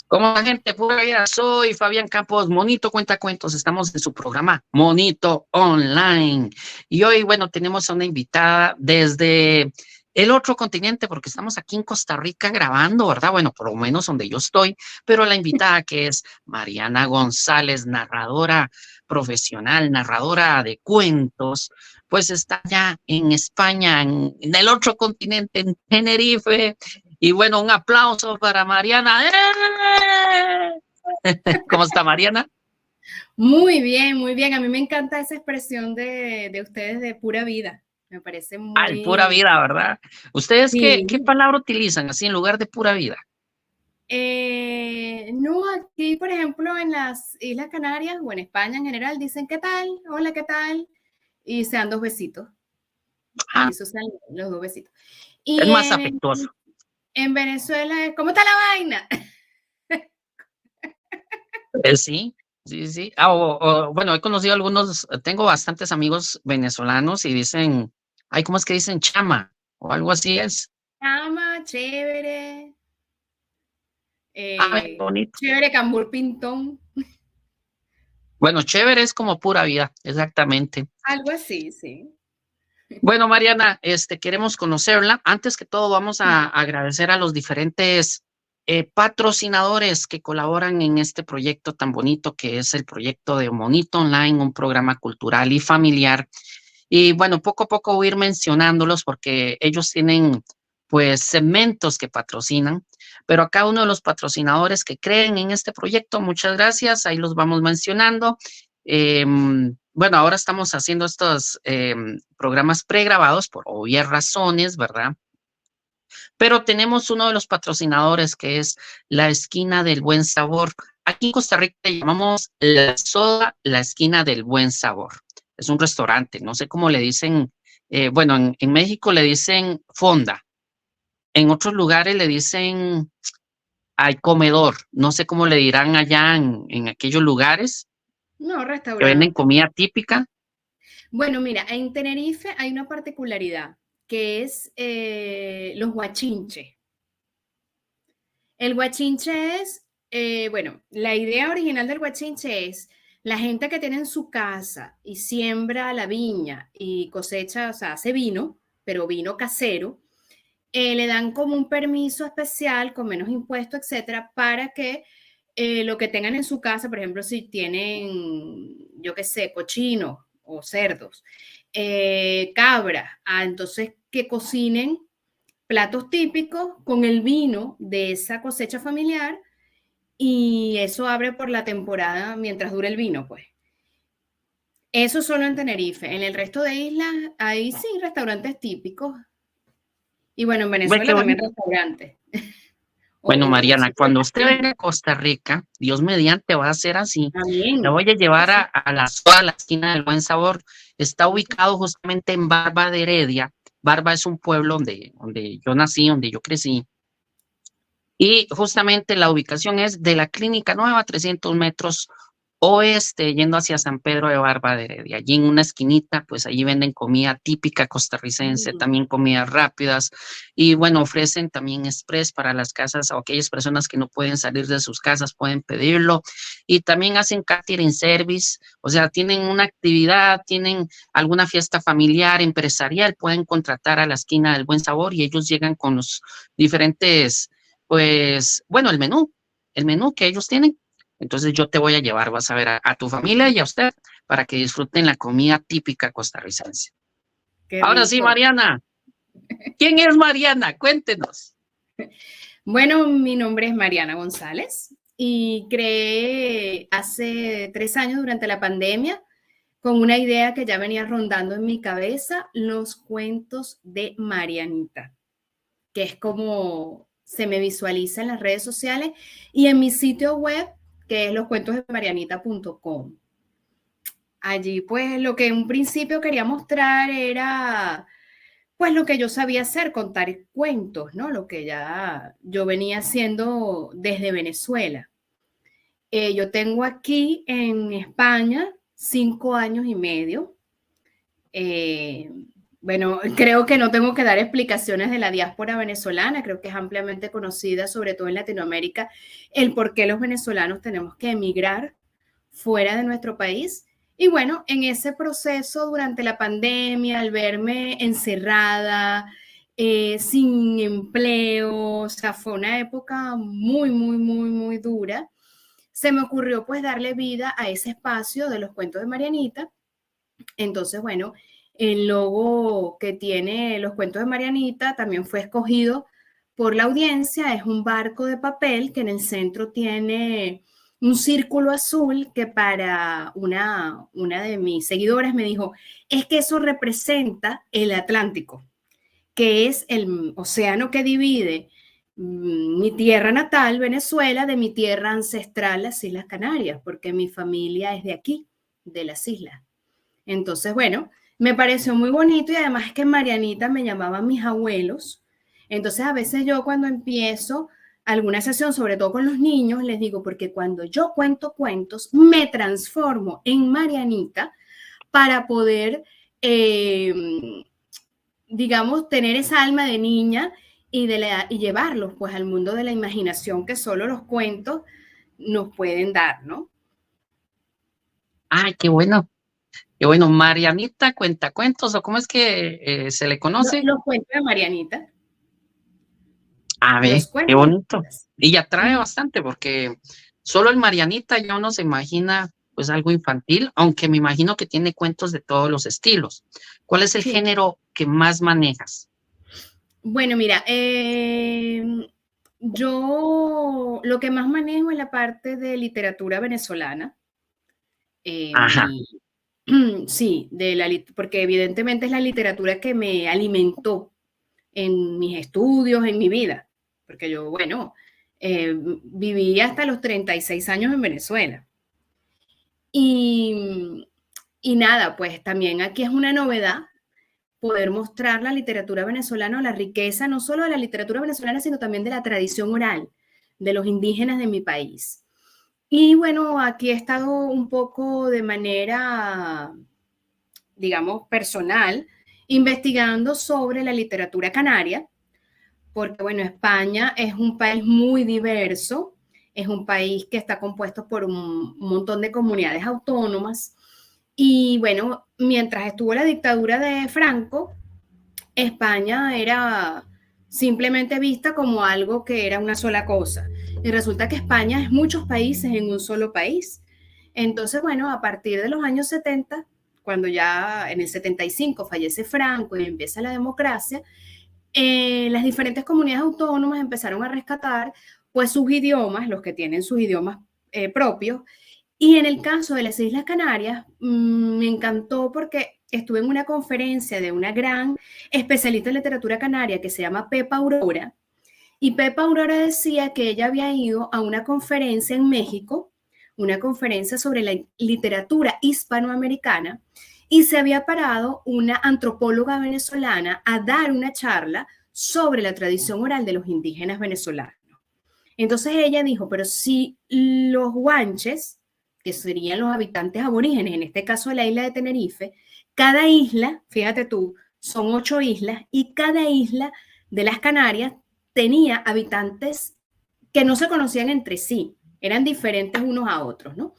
Como la gente pura vida, soy Fabián Campos, Monito Cuenta Cuentos. Estamos en su programa Monito Online. Y hoy, bueno, tenemos a una invitada desde el otro continente, porque estamos aquí en Costa Rica grabando, ¿verdad? Bueno, por lo menos donde yo estoy, pero la invitada que es Mariana González, narradora profesional, narradora de cuentos, pues está ya en España, en el otro continente, en Tenerife. Y bueno, un aplauso para Mariana. ¿Cómo está Mariana? Muy bien, muy bien. A mí me encanta esa expresión de ustedes de pura vida. Me parece Ay, pura muy... vida, ¿verdad? ¿Ustedes qué Sí. palabra utilizan así en lugar de pura vida? No, aquí, por ejemplo, en las Islas Canarias o en España en general, dicen ¿qué tal? Hola, ¿qué tal? Y se dan dos besitos. Ah, Aquí se usan los dos besitos. es Y más afectuoso. en Venezuela es ¿cómo está la vaina? Sí, sí, sí. Bueno, he conocido algunos, tengo bastantes amigos venezolanos y dicen, ay, ¿cómo es que dicen chama? O algo así es. Chama, chévere, Ay, bonito. chévere, cambur pintón, Bueno, chévere es como pura vida, exactamente. algo así, sí. Bueno, Mariana, queremos conocerla. Antes que todo, vamos a agradecer a los diferentes patrocinadores que colaboran en este proyecto tan bonito que es el proyecto de Monito Online, un programa cultural y familiar. Y bueno, poco a poco voy a ir mencionándolos porque ellos tienen pues segmentos que patrocinan, pero a cada uno de los patrocinadores que creen en este proyecto, muchas gracias, ahí los vamos mencionando. Bueno, ahora estamos haciendo estos programas pregrabados por obvias razones, ¿verdad? Pero tenemos uno de los patrocinadores que es la Esquina del Buen Sabor. Aquí en Costa Rica le llamamos la soda, la Esquina del Buen Sabor. Es un restaurante, no sé cómo le dicen, bueno, en México le dicen fonda, en otros lugares le dicen al comedor, no sé cómo le dirán allá en aquellos lugares No, que venden restaurante. comida típica. Bueno, mira, en Tenerife hay una particularidad que es los guachinches. El guachinche es, bueno, la idea original del guachinche es la gente que tiene en su casa y siembra la viña y cosecha, o sea, hace vino, pero vino casero, le dan como un permiso especial con menos impuestos, etcétera, para que lo que tengan en su casa, por ejemplo, si tienen, yo qué sé, cochinos o cerdos, cabra, entonces que cocinen platos típicos con el vino de esa cosecha familiar y eso abre por la temporada mientras dure el vino, pues. Eso solo en Tenerife. En el resto de islas hay sí restaurantes típicos. Y bueno, en Ve qué Venezuela también bonito. restaurantes. Bueno, O Mariana, sitios cuando usted gastronómicos. venga a Costa Rica, Dios mediante va a ser así. La También. voy a Sí, llevar sí. a la esquina del Buen Sabor. Está ubicado justamente en Barba de Heredia. Barba es un pueblo donde yo nací, donde yo crecí. Y justamente la ubicación es de la Clínica Nueva, 300 metros oeste, yendo hacia San Pedro de Barba de Heredia. Allí en una esquinita, pues allí venden comida típica costarricense, Mm. también comidas rápidas. Y bueno, ofrecen también express para las casas o aquellas personas que no pueden salir de sus casas, pueden pedirlo. Y también hacen catering service, o sea, tienen una actividad, tienen alguna fiesta familiar, empresarial, pueden contratar a la esquina del Buen Sabor y ellos llegan con los diferentes pues, bueno, el menú que ellos tienen. Entonces yo te voy a llevar, vas a ver a tu familia y a usted para que disfruten la comida típica costarricense. Qué Ahora sí, rico. Mariana. ¿Quién es Mariana? Cuéntenos. Bueno, mi nombre es Mariana González y creé hace 3 años durante la pandemia con una idea que ya venía rondando en mi cabeza, los cuentos de Marianita, que es como se me visualiza en las redes sociales y en mi sitio web, que es loscuentosdemarianita.com. Allí, pues, lo que en un principio quería mostrar era, pues, lo que yo sabía hacer, contar cuentos, ¿no? Lo que ya yo venía haciendo desde Venezuela. Yo tengo aquí en España 5 años y medio. Eh, Bueno, creo que no tengo que dar explicaciones de la diáspora venezolana, creo que es ampliamente conocida, sobre todo en Latinoamérica, el por qué los venezolanos tenemos que emigrar fuera de nuestro país. Y bueno, en ese proceso durante la pandemia, al verme encerrada, sin empleo, o sea, fue una época muy, muy, muy, muy dura, se me ocurrió pues darle vida a ese espacio de los cuentos de Marianita. Entonces, bueno, el logo que tiene los cuentos de Marianita también fue escogido por la audiencia. Es un barco de papel que en el centro tiene un círculo azul que para una de mis seguidoras me dijo, es que eso representa el Atlántico, que es el océano que divide mi tierra natal, Venezuela, de mi tierra ancestral, las Islas Canarias, porque mi familia es de aquí, de las islas. Entonces, bueno, me pareció muy bonito y además es que Marianita me llamaban mis abuelos. Entonces, a veces yo cuando empiezo alguna sesión, sobre todo con los niños, les digo, porque cuando yo cuento cuentos, me transformo en Marianita para poder, digamos, tener esa alma de niña y llevarlos pues al mundo de la imaginación que solo los cuentos nos pueden dar, ¿no? Ay, qué bueno. Qué bueno, Marianita Cuentacuentos, ¿o cómo es que se le conoce? Los cuentos de Marianita, A ver, los qué cuentos. bonito. Y atrae bastante porque solo el Marianita ya uno se imagina pues algo infantil, aunque me imagino que tiene cuentos de todos los estilos. ¿Cuál es el Sí. género que más manejas? Bueno, mira, yo lo que más manejo es la parte de literatura venezolana. Ajá. Sí, porque evidentemente es la literatura que me alimentó en mis estudios, en mi vida, porque yo, bueno, viví hasta los 36 años en Venezuela. Y, y nada, pues también aquí es una novedad poder mostrar la literatura venezolana, la riqueza no solo de la literatura venezolana, sino también de la tradición oral de los indígenas de mi país. Y bueno, aquí he estado un poco de manera, digamos, personal, investigando sobre la literatura canaria, porque bueno, España es un país muy diverso, es un país que está compuesto por un montón de comunidades autónomas. Y bueno, mientras estuvo la dictadura de Franco, España era simplemente vista como algo que era una sola cosa. Y resulta que España es muchos países en un solo país. Entonces, bueno, a partir de los años 70, cuando ya en el 75 fallece Franco y empieza la democracia, las diferentes comunidades autónomas empezaron a rescatar pues sus idiomas, los que tienen sus idiomas propios. Y en el caso de las Islas Canarias, me encantó porque estuve en una conferencia de una gran especialista en literatura canaria que se llama Pepa Aurora. Y Pepa Aurora decía que ella había ido a una conferencia en México, una conferencia sobre la literatura hispanoamericana, y se había parado una antropóloga venezolana a dar una charla sobre la tradición oral de los indígenas venezolanos. Entonces ella dijo, pero si los guanches, que serían los habitantes aborígenes, en este caso de la isla de Tenerife, cada isla, fíjate tú, son 8 islas y cada isla de las Canarias tenía habitantes que no se conocían entre sí, eran diferentes unos a otros, ¿no?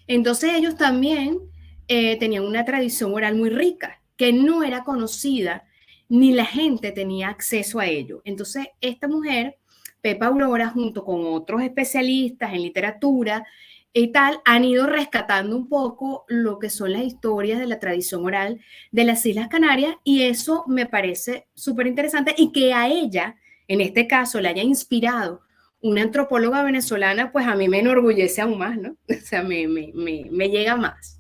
Entonces ellos también tenían una tradición oral muy rica, que no era conocida, ni la gente tenía acceso a ello. Entonces esta mujer, Pepa Aurora, junto con otros especialistas en literatura y tal, han ido rescatando un poco lo que son las historias de la tradición oral de las Islas Canarias, y eso me parece súper interesante, y que a ella, en este caso, le haya inspirado una antropóloga venezolana, pues a mí me enorgullece aún más, ¿no? O sea, me llega más.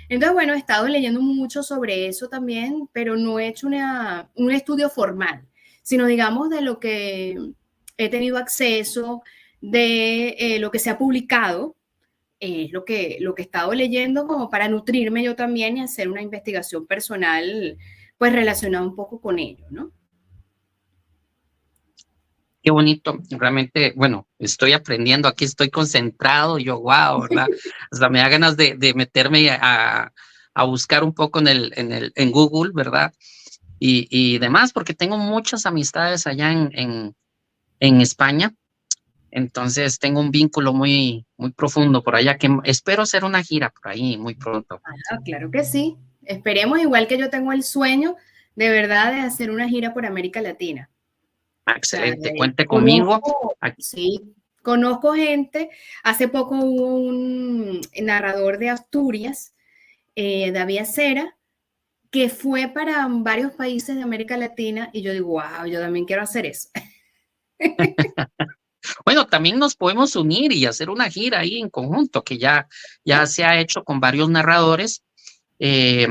Entonces, bueno, he estado leyendo mucho sobre eso también, pero no he hecho un estudio formal, sino digamos de lo que he tenido acceso, de lo que se ha publicado, es lo que he estado leyendo como para nutrirme yo también y hacer una investigación personal, pues relacionada un poco con ello, ¿no? Qué bonito, realmente, bueno, estoy aprendiendo, aquí estoy concentrado, yo, wow, ¿verdad? Hasta me da ganas de meterme a buscar un poco en Google, ¿verdad? y demás, porque tengo muchas amistades allá en España. Entonces tengo un vínculo muy, muy profundo por allá, que espero hacer una gira por ahí muy pronto. Ah, claro que sí. Esperemos, igual que yo tengo el sueño de verdad de hacer una gira por América Latina. O sea, Excelente, cuente conmigo. conozco, sí, conozco gente. Hace poco hubo un narrador de Asturias, David Acera, que fue para varios países de América Latina y yo digo, wow, yo también quiero hacer eso. Bueno, también nos podemos unir y hacer una gira ahí en conjunto, que ya se ha hecho con varios narradores. Eh,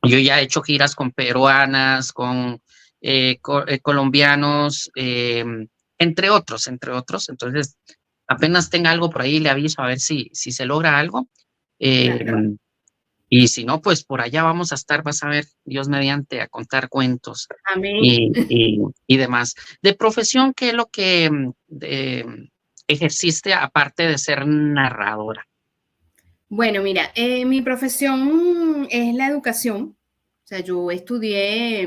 yo ya he hecho giras con peruanas, con colombianos, entre otros, entre otros. Entonces, apenas tenga algo por ahí, le aviso a ver si se logra algo. Eh, Claro. y si no, pues por allá vamos a estar, vas a ver, Dios mediante, a contar cuentos Amén. y demás. De profesión, ¿qué es lo que ejerciste aparte de ser narradora? Bueno, mira, mi profesión es la educación. O sea, yo estudié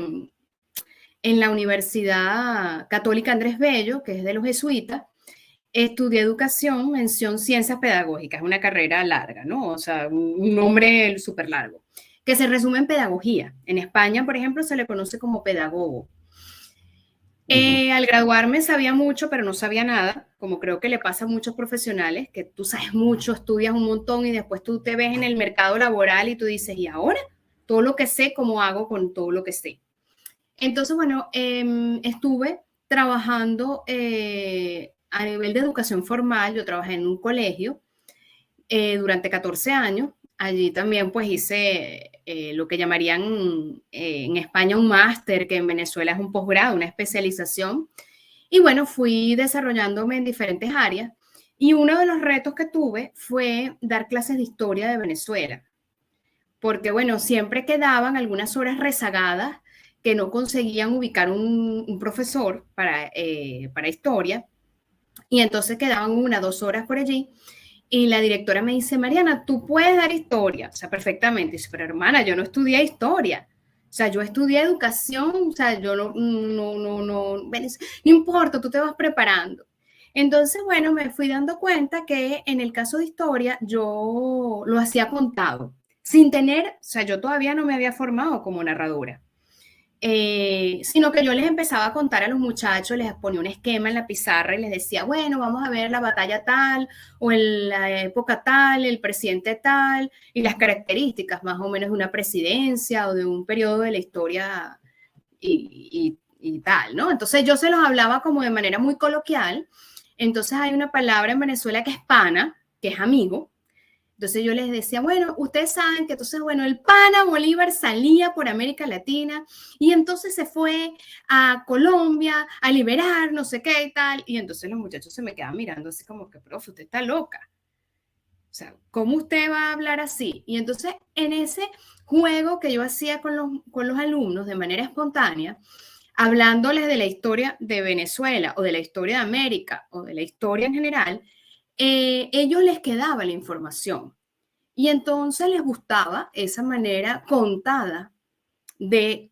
en la Universidad Católica Andrés Bello, que es de los jesuitas. Estudié educación, mención ciencias pedagógicas, es una carrera larga, ¿no? O sea, un nombre súper largo, que se resume en pedagogía. En España, por ejemplo, se le conoce como pedagogo. Al graduarme sabía mucho, pero no sabía nada, como creo que le pasa a muchos profesionales, que tú sabes mucho, estudias un montón y después tú te ves en el mercado laboral y tú dices, ¿y ahora? Todo lo que sé, ¿cómo hago con todo lo que sé? Entonces, bueno, estuve trabajando a nivel de educación formal. Yo trabajé en un colegio durante 14 años. Allí también pues hice lo que llamarían en España un máster, que en Venezuela es un posgrado, una especialización. Y bueno, fui desarrollándome en diferentes áreas. Y uno de los retos que tuve fue dar clases de historia de Venezuela. Porque bueno, siempre quedaban algunas horas rezagadas que no conseguían ubicar un profesor para historia. Y entonces quedaban 1 o 2 horas por allí. Y la directora me dice, Mariana, tú puedes dar historia. O sea, perfectamente. Dice, pero hermana, yo no estudié historia. O sea, yo estudié educación. O sea, yo no importa, tú te vas preparando. Entonces, bueno, me fui dando cuenta que en el caso de historia yo lo hacía contado, sin tener, o sea, yo todavía no me había formado como narradora. Sino que yo les empezaba a contar a los muchachos, les ponía un esquema en la pizarra y les decía, bueno, vamos a ver la batalla tal o en la época tal, el presidente tal y las características más o menos de una presidencia o de un periodo de la historia y tal, ¿no? Entonces yo se los hablaba como de manera muy coloquial. Entonces hay una palabra en Venezuela que es pana, que es amigo. Entonces yo les decía, bueno, ustedes saben que entonces, bueno, el pana Bolívar salía por América Latina y entonces se fue a Colombia a liberar no sé qué y tal. Y entonces los muchachos se me quedaban mirando así como que, profe, usted está loca. O sea, ¿cómo usted va a hablar así? Y entonces en ese juego que yo hacía con los alumnos de manera espontánea, hablándoles de la historia de Venezuela o de la historia de América o de la historia en general, ellos les quedaba la información. Y entonces les gustaba esa manera contada de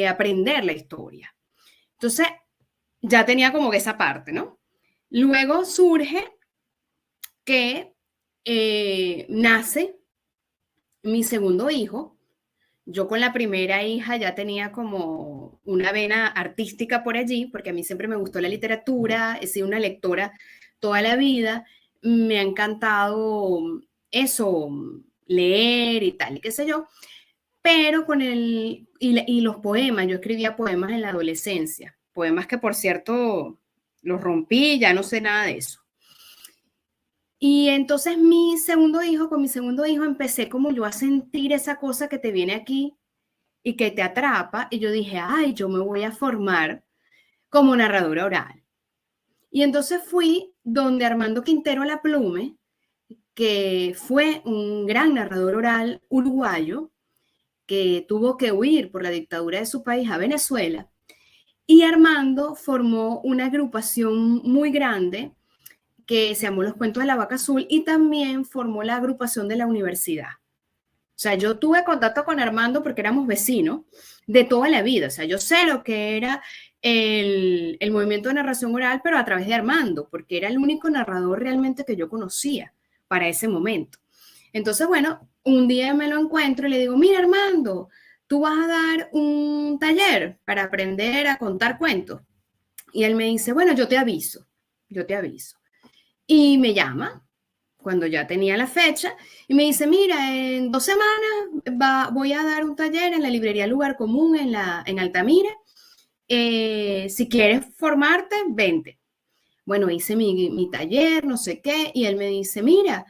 aprender la historia. Entonces, ya tenía como que esa parte, ¿no? Luego surge que nace mi segundo hijo. Yo con la primera hija ya tenía como una vena artística por allí, porque a mí siempre me gustó la literatura, he sido una lectora toda la vida, me ha encantado eso, leer y tal, y qué sé yo, pero y los poemas, yo escribía poemas en la adolescencia, poemas que por cierto los rompí, ya no sé nada de eso. Y entonces con mi segundo hijo empecé como yo a sentir esa cosa que te viene aquí y que te atrapa, y yo dije, ay, yo me voy a formar como narradora oral. Y entonces fui donde Armando Quintero Laplume, que fue un gran narrador oral uruguayo, que tuvo que huir por la dictadura de su país a Venezuela, y Armando formó una agrupación muy grande que se llamó Los Cuentos de la Vaca Azul y también formó la agrupación de la universidad. O sea, yo tuve contacto con Armando porque éramos vecinos de toda la vida. O sea, yo sé lo que era el movimiento de narración oral, pero a través de Armando, porque era el único narrador realmente que yo conocía para ese momento. Entonces, bueno, un día me lo encuentro y le digo, mira, Armando, tú vas a dar un taller para aprender a contar cuentos. Y él me dice, bueno, yo te aviso. Y me llama cuando ya tenía la fecha y me dice, mira, en 2 semanas voy a dar un taller en la librería Lugar Común en Altamira. Si quieres formarte, vente. Bueno, hice mi taller, no sé qué, y él me dice, mira,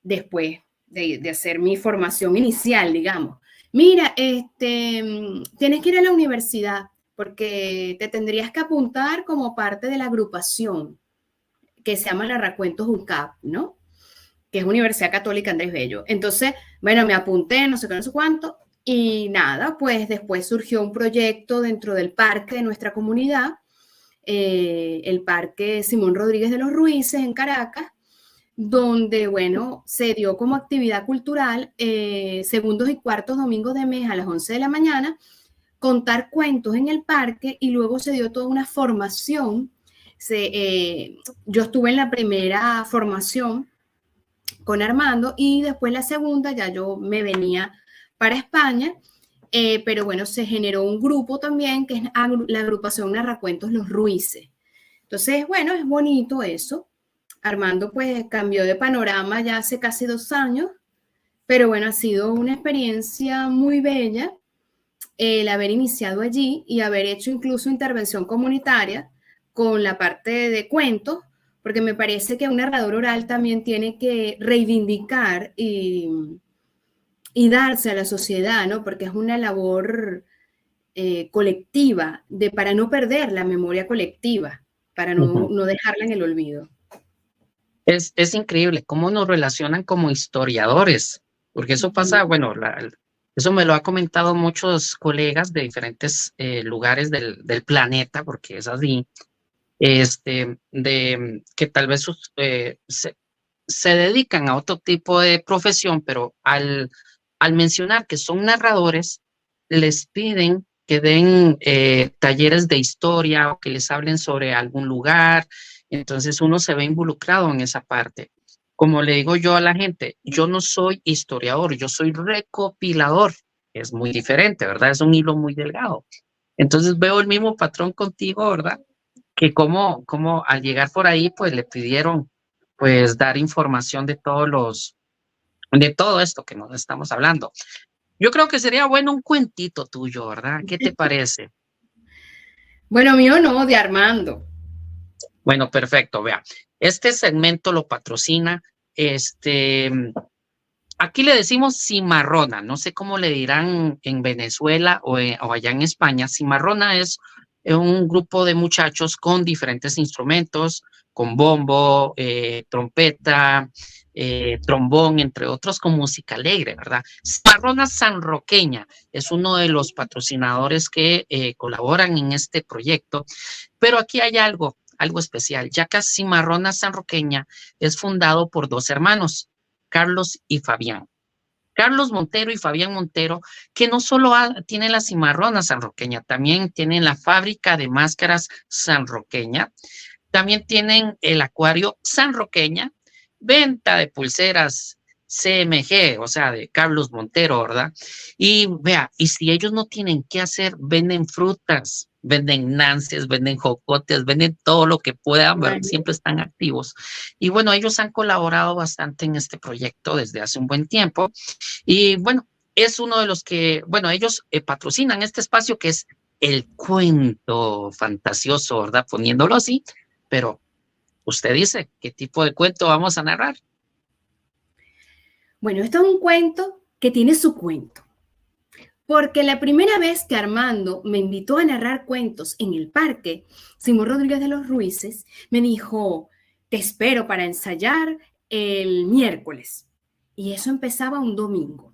después de hacer mi formación inicial, digamos, mira, tienes que ir a la universidad porque te tendrías que apuntar como parte de la agrupación que se llama Narracuentos UCAP, ¿no? Que es Universidad Católica Andrés Bello. Entonces, bueno, me apunté, no sé qué, no sé cuánto, y nada, pues después surgió un proyecto dentro del parque de nuestra comunidad, el Parque Simón Rodríguez de los Ruices en Caracas, donde, bueno, se dio como actividad cultural segundos y cuartos domingos de mes a las 11 de la mañana, contar cuentos en el parque y luego se dio toda una formación. Yo estuve en la primera formación con Armando y después la segunda ya yo me venía para España, pero bueno, se generó un grupo también que es la agrupación Narracuentos Los Ruices. Entonces, bueno, es bonito eso. Armando pues cambió de panorama ya hace casi 2 años, pero bueno, ha sido una experiencia muy bella el haber iniciado allí y haber hecho incluso intervención comunitaria con la parte de cuentos, porque me parece que un narrador oral también tiene que reivindicar y darse a la sociedad, ¿no? Porque es una labor colectiva para no perder la memoria colectiva, para no dejarla en el olvido. Es increíble cómo nos relacionan como historiadores, porque eso pasa, bueno, eso me lo ha comentado muchos colegas de diferentes lugares del planeta, porque es así, de que tal vez se dedican a otro tipo de profesión, pero al mencionar que son narradores, les piden que den talleres de historia o que les hablen sobre algún lugar. Entonces uno se ve involucrado en esa parte. Como le digo yo a la gente, yo no soy historiador, yo soy recopilador. Es muy diferente, ¿verdad? Es un hilo muy delgado. Entonces veo el mismo patrón contigo, ¿verdad? Que como al llegar por ahí, pues le pidieron pues dar información de de todo esto que nos estamos hablando. Yo creo que sería bueno un cuentito tuyo, ¿verdad? ¿Qué te parece? Bueno, mío no, de Armando. Bueno, perfecto, vea. Este segmento lo patrocina, aquí le decimos cimarrona, no sé cómo le dirán en Venezuela o allá en España. Cimarrona es un grupo de muchachos con diferentes instrumentos, con bombo, trompeta, trombón, entre otros, con música alegre, ¿verdad? Cimarrona Sanroqueña es uno de los patrocinadores que colaboran en este proyecto, pero aquí hay algo especial, ya que Cimarrona Sanroqueña es fundado por 2 hermanos, Carlos y Fabián. Carlos Montero y Fabián Montero, que no solo tienen la cimarrona sanroqueña, también tienen la fábrica de máscaras sanroqueña, también tienen el acuario sanroqueña, venta de pulseras CMG, o sea, de Carlos Montero, ¿verdad? Y vea, y si ellos no tienen qué hacer, venden frutas, venden nances, venden jocotes, venden todo lo que puedan, ¿verdad? Siempre están activos. Y bueno, ellos han colaborado bastante en este proyecto desde hace un buen tiempo. Y bueno, es uno de los que, bueno, ellos patrocinan este espacio que es el cuento fantasioso, ¿verdad? Poniéndolo así, pero usted dice, ¿qué tipo de cuento vamos a narrar? Bueno, esto es un cuento que tiene su cuento. Porque la primera vez que Armando me invitó a narrar cuentos en el parque, Simón Rodríguez de los Ruices me dijo, te espero para ensayar el miércoles. Y eso empezaba un domingo.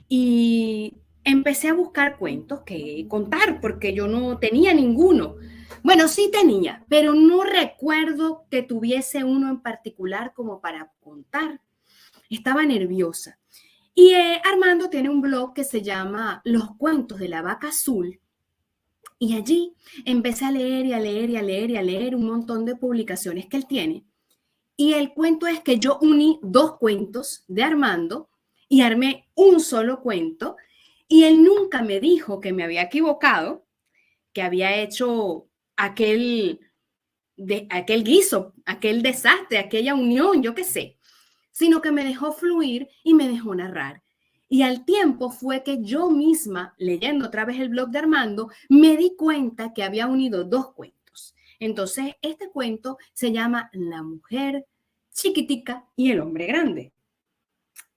Y empecé a buscar cuentos que contar porque yo no tenía ninguno. Bueno, sí tenía, pero no recuerdo que tuviese uno en particular como para contar. Estaba nerviosa. Y Armando tiene un blog que se llama Los Cuentos de la Vaca Azul. Y allí empecé a leer y a leer y a leer y a leer un montón de publicaciones que él tiene. Y el cuento es que yo uní dos cuentos de Armando y armé un solo cuento. Y él nunca me dijo que me había equivocado, que había hecho aquel guiso, aquel desastre, aquella unión, yo qué sé, sino que me dejó fluir y me dejó narrar. Y al tiempo fue que yo misma, leyendo otra vez el blog de Armando, me di cuenta que había unido dos cuentos. Entonces, este cuento se llama La mujer chiquitica y el hombre grande.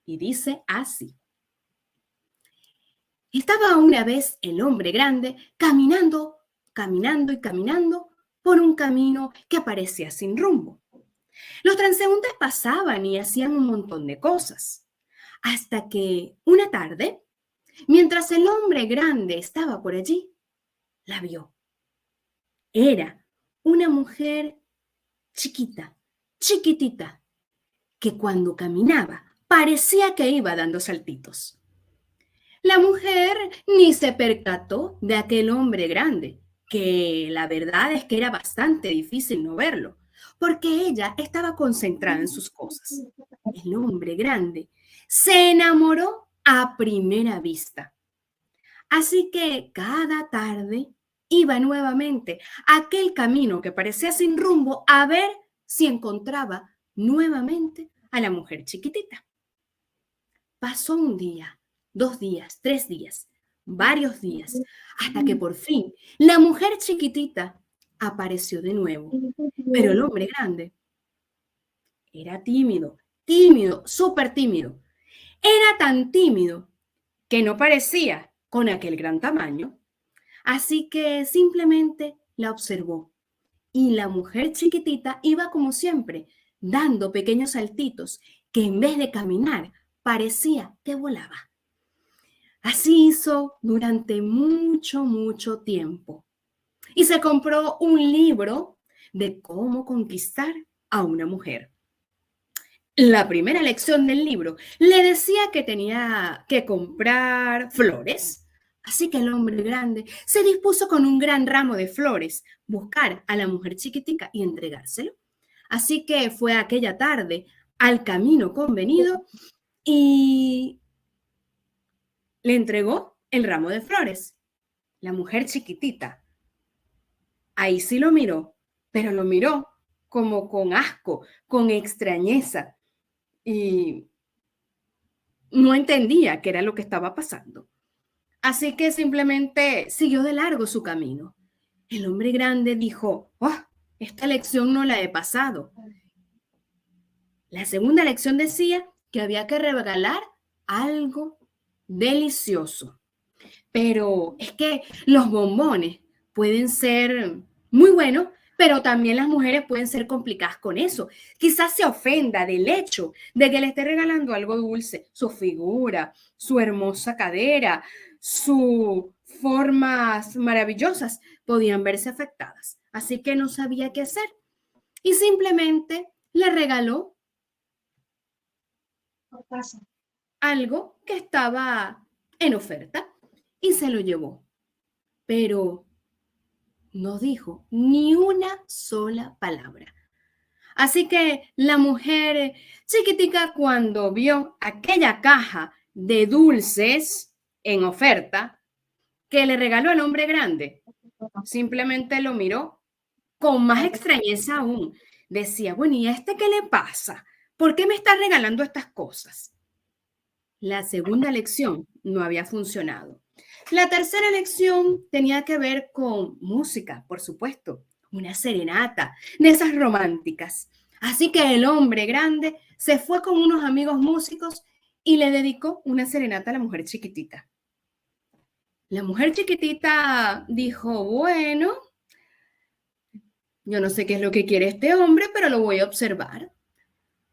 Y dice así. Estaba una vez el hombre grande caminando, caminando y caminando por un camino que parecía sin rumbo. Los transeúntes pasaban y hacían un montón de cosas, hasta que una tarde, mientras el hombre grande estaba por allí, la vio. Era una mujer chiquita, chiquitita, que cuando caminaba parecía que iba dando saltitos. La mujer ni se percató de aquel hombre grande, que la verdad es que era bastante difícil no verlo, porque ella estaba concentrada en sus cosas. El hombre grande se enamoró a primera vista. Así que cada tarde iba nuevamente a aquel camino que parecía sin rumbo a ver si encontraba nuevamente a la mujer chiquitita. Pasó un día, 2 días, 3 días, varios días, hasta que por fin la mujer chiquitita apareció de nuevo. Pero el hombre grande era tímido, tímido, súper tímido. Era tan tímido que no parecía con aquel gran tamaño. Así que simplemente la observó. Y la mujer chiquitita iba como siempre, dando pequeños saltitos que en vez de caminar, parecía que volaba. Así hizo durante mucho, mucho tiempo. Y se compró un libro de cómo conquistar a una mujer. La primera lección del libro le decía que tenía que comprar flores. Así que el hombre grande se dispuso con un gran ramo de flores, buscar a la mujer chiquitica y entregárselo. Así que fue aquella tarde al camino convenido y le entregó el ramo de flores. La mujer chiquitita, ahí sí lo miró, pero lo miró como con asco, con extrañeza y no entendía qué era lo que estaba pasando. Así que simplemente siguió de largo su camino. El hombre grande dijo, oh, esta lección no la he pasado. La segunda lección decía que había que regalar algo delicioso. Pero es que los bombones pueden ser muy buenos, pero también las mujeres pueden ser complicadas con eso. Quizás se ofenda del hecho de que le esté regalando algo dulce, su figura, su hermosa cadera, sus formas maravillosas podían verse afectadas. Así que no sabía qué hacer y simplemente le regaló algo que estaba en oferta y se lo llevó. Pero no dijo ni una sola palabra. Así que la mujer chiquitica, cuando vio aquella caja de dulces en oferta que le regaló el hombre grande, simplemente lo miró con más extrañeza aún. Decía, bueno, ¿y a este qué le pasa? ¿Por qué me está regalando estas cosas? La segunda lección no había funcionado. La tercera lección tenía que ver con música, por supuesto, una serenata de esas románticas. Así que el hombre grande se fue con unos amigos músicos y le dedicó una serenata a la mujer chiquitita. La mujer chiquitita dijo, bueno, yo no sé qué es lo que quiere este hombre, pero lo voy a observar.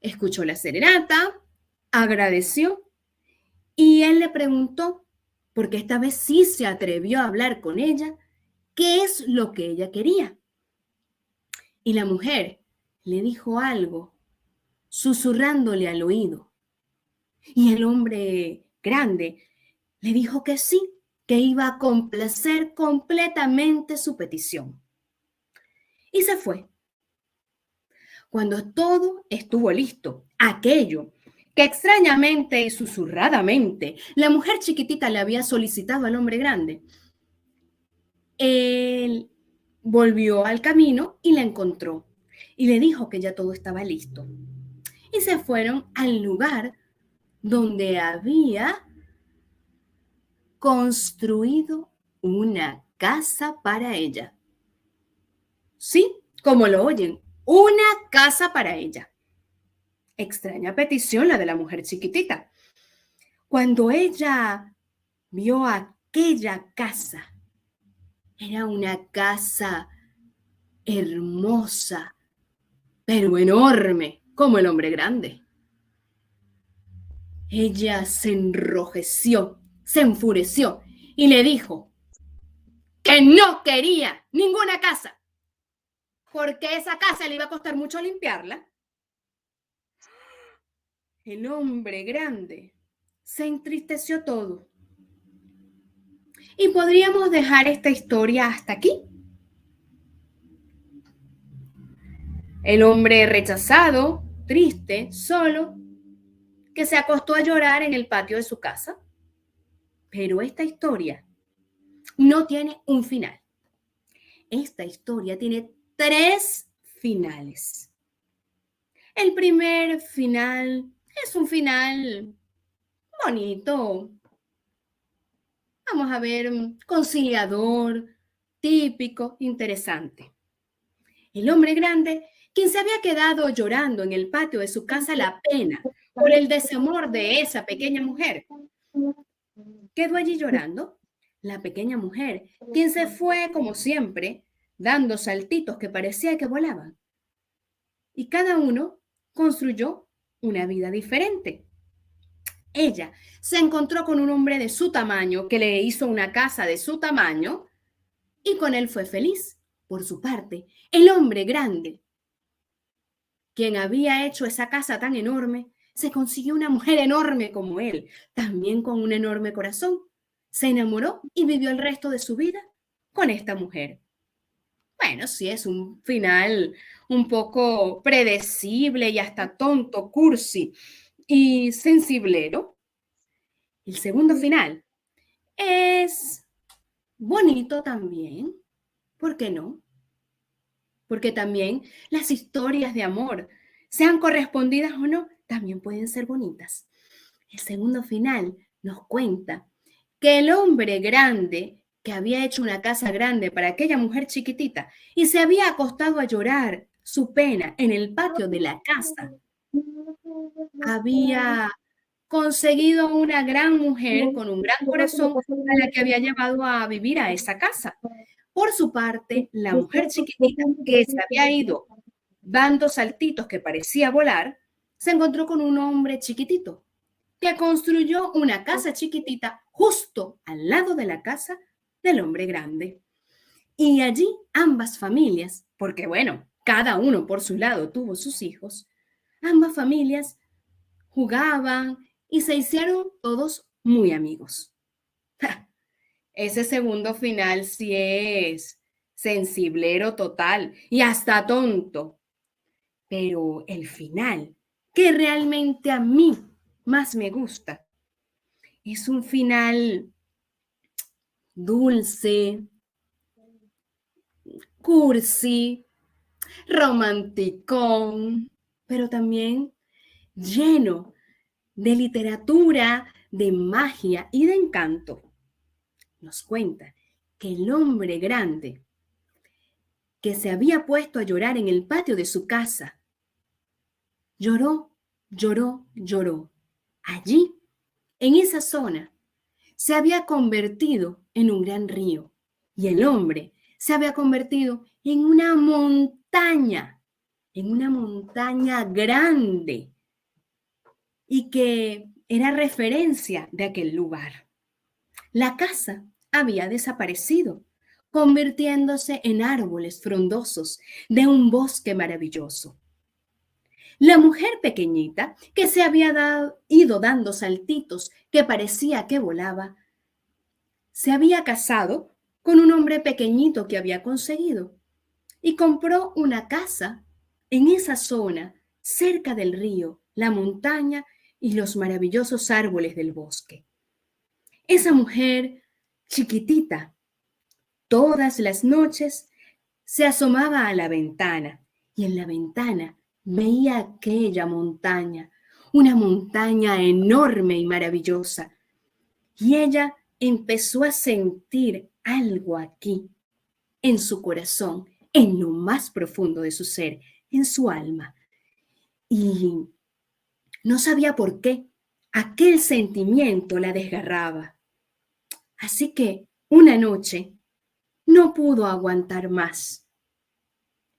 Escuchó la serenata, agradeció y él le preguntó, porque esta vez sí se atrevió a hablar con ella, qué es lo que ella quería. Y la mujer le dijo algo, susurrándole al oído. Y el hombre grande le dijo que sí, que iba a complacer completamente su petición. Y se fue. Cuando todo estuvo listo, aquello que extrañamente y susurradamente la mujer chiquitita le había solicitado al hombre grande, él volvió al camino y la encontró y le dijo que ya todo estaba listo. Y se fueron al lugar donde había construido una casa para ella. Sí, como lo oyen, una casa para ella. Extraña petición la de la mujer chiquitita. Cuando ella vio aquella casa, era una casa hermosa, pero enorme, como el hombre grande. Ella se enrojeció, se enfureció y le dijo que no quería ninguna casa, porque esa casa le iba a costar mucho limpiarla. El hombre grande se entristeció todo. Y podríamos dejar esta historia hasta aquí. El hombre rechazado, triste, solo, que se acostó a llorar en el patio de su casa. Pero esta historia no tiene un final. Esta historia tiene 3 finales. El primer final es un final bonito. Vamos a ver, conciliador, típico, interesante. El hombre grande, quien se había quedado llorando en el patio de su casa la pena por el desamor de esa pequeña mujer, quedó allí llorando. La pequeña mujer, quien se fue como siempre, dando saltitos que parecía que volaban. Y cada uno construyó una vida diferente. Ella se encontró con un hombre de su tamaño que le hizo una casa de su tamaño y con él fue feliz. Por su parte, el hombre grande, quien había hecho esa casa tan enorme, se consiguió una mujer enorme como él, también con un enorme corazón. Se enamoró y vivió el resto de su vida con esta mujer. Bueno, sí, es un final un poco predecible y hasta tonto, cursi y sensiblero. El segundo final es bonito también. ¿Por qué no? Porque también las historias de amor, sean correspondidas o no, también pueden ser bonitas. El segundo final nos cuenta que el hombre grande, que había hecho una casa grande para aquella mujer chiquitita y se había acostado a llorar su pena en el patio de la casa, había conseguido una gran mujer con un gran corazón a la que había llevado a vivir a esa casa. Por su parte, la mujer chiquitita que se había ido dando saltitos que parecía volar, se encontró con un hombre chiquitito que construyó una casa chiquitita justo al lado de la casa del hombre grande. Y allí ambas familias, porque bueno, cada uno por su lado tuvo sus hijos, ambas familias jugaban y se hicieron todos muy amigos. Ese segundo final sí es sensiblero total y hasta tonto. Pero el final, que realmente a mí más me gusta, es un final dulce, cursi, romanticón, pero también lleno de literatura, de magia y de encanto. Nos cuenta que el hombre grande que se había puesto a llorar en el patio de su casa, lloró, lloró, lloró. Allí, en esa zona, se había convertido en un gran río y el hombre se había convertido en una montaña grande y que era referencia de aquel lugar. La casa había desaparecido, convirtiéndose en árboles frondosos de un bosque maravilloso. La mujer pequeñita, que se había ido dando saltitos que parecía que volaba, se había casado con un hombre pequeñito que había conseguido y compró una casa en esa zona, cerca del río, la montaña y los maravillosos árboles del bosque. Esa mujer chiquitita, todas las noches se asomaba a la ventana y en la ventana veía aquella montaña, una montaña enorme y maravillosa. Y ella empezó a sentir algo aquí, en su corazón, en lo más profundo de su ser, en su alma. Y no sabía por qué aquel sentimiento la desgarraba. Así que una noche no pudo aguantar más.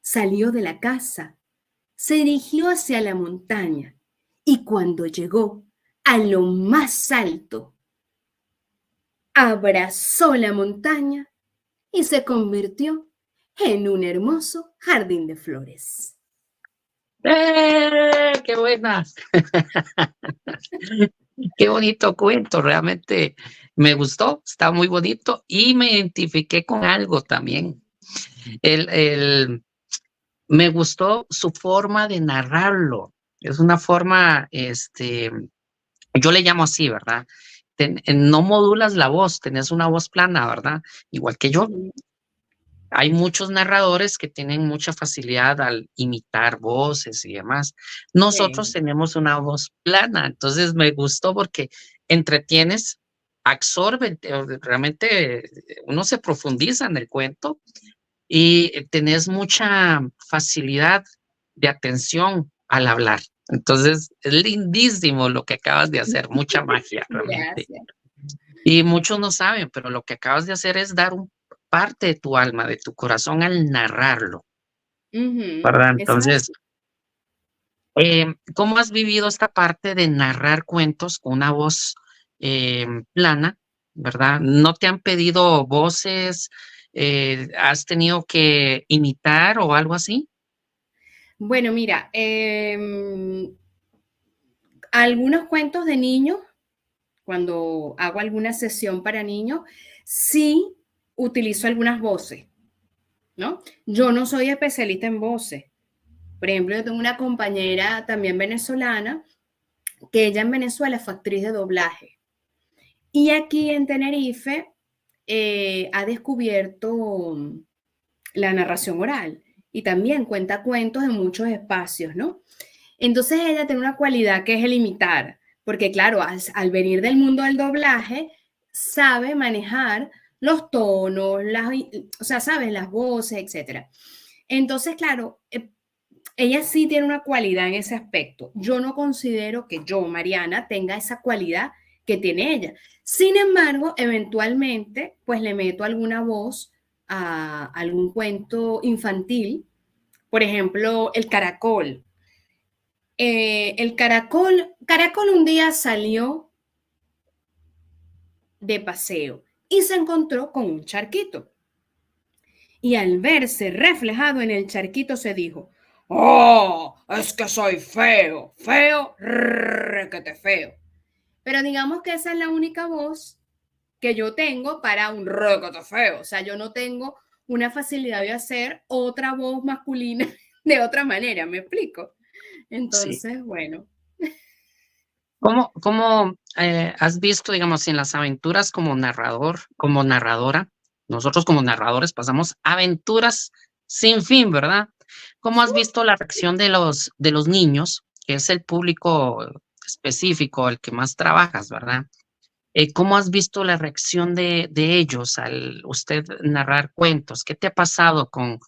Salió de la casa, se dirigió hacia la montaña y cuando llegó a lo más alto, abrazó la montaña y se convirtió en un hermoso jardín de flores. ¡Qué buena! Qué bonito cuento, realmente me gustó, está muy bonito y me identifiqué con algo también. Me gustó su forma de narrarlo. Es una forma, yo le llamo así, ¿verdad? No modulas la voz, tenés una voz plana, ¿verdad? Igual que yo. Ujú. Hay muchos narradores que tienen mucha facilidad al imitar voces y demás. Nosotros Sí, tenemos una voz plana, entonces me gustó porque entretienes, absorbe, realmente uno se profundiza en el cuento y tenés mucha facilidad de atención al hablar. Entonces, es lindísimo lo que acabas de hacer, mucha magia realmente. gracias. Y muchos no saben, pero lo que acabas de hacer es dar un parte de tu alma, de tu corazón al narrarlo, Ujú, ¿verdad? eso es Entonces, así. ¿cómo has vivido esta parte de narrar cuentos con una voz plana, ¿verdad? ¿No te han pedido voces? ¿Has tenido que imitar o algo así? Bueno, mira, algunos cuentos de niños, cuando hago alguna sesión para niños, sí utilizo algunas voces, ¿no? Yo no soy especialista en voces. Por ejemplo, yo tengo una compañera también venezolana que ella en Venezuela fue actriz de doblaje. Y aquí en Tenerife ha descubierto la narración oral y también cuenta cuentos en muchos espacios, ¿no? Entonces ella tiene una cualidad que es el imitar, porque claro, al venir del mundo del doblaje, sabe manejar los tonos, o sea, sabe las voces, etcétera. Entonces, claro, ella sí tiene una cualidad en ese aspecto. Yo no considero que yo, Mariana, tenga esa cualidad que tiene ella. Sin embargo, eventualmente, pues le meto alguna voz a algún cuento infantil. Por ejemplo, el caracol. Caracol un día salió de paseo y se encontró con un charquito. Y al verse reflejado en el charquito se dijo, oh, es que soy feo, feo, requete feo. Pero digamos que esa es la única voz que yo tengo para un requete feo. O sea, yo no tengo una facilidad de hacer otra voz masculina de otra manera, ¿me explico? Sí. Entonces, bueno. ¿Cómo has visto, digamos, en las aventuras como narrador, como narradora? Nosotros como narradores pasamos aventuras sin fin, ¿verdad? ¿Cómo has visto la reacción de los niños, que es el público específico al que más trabajas, ¿verdad? ¿Cómo has visto la reacción de ellos al usted narrar cuentos? ¿Qué te ha pasado con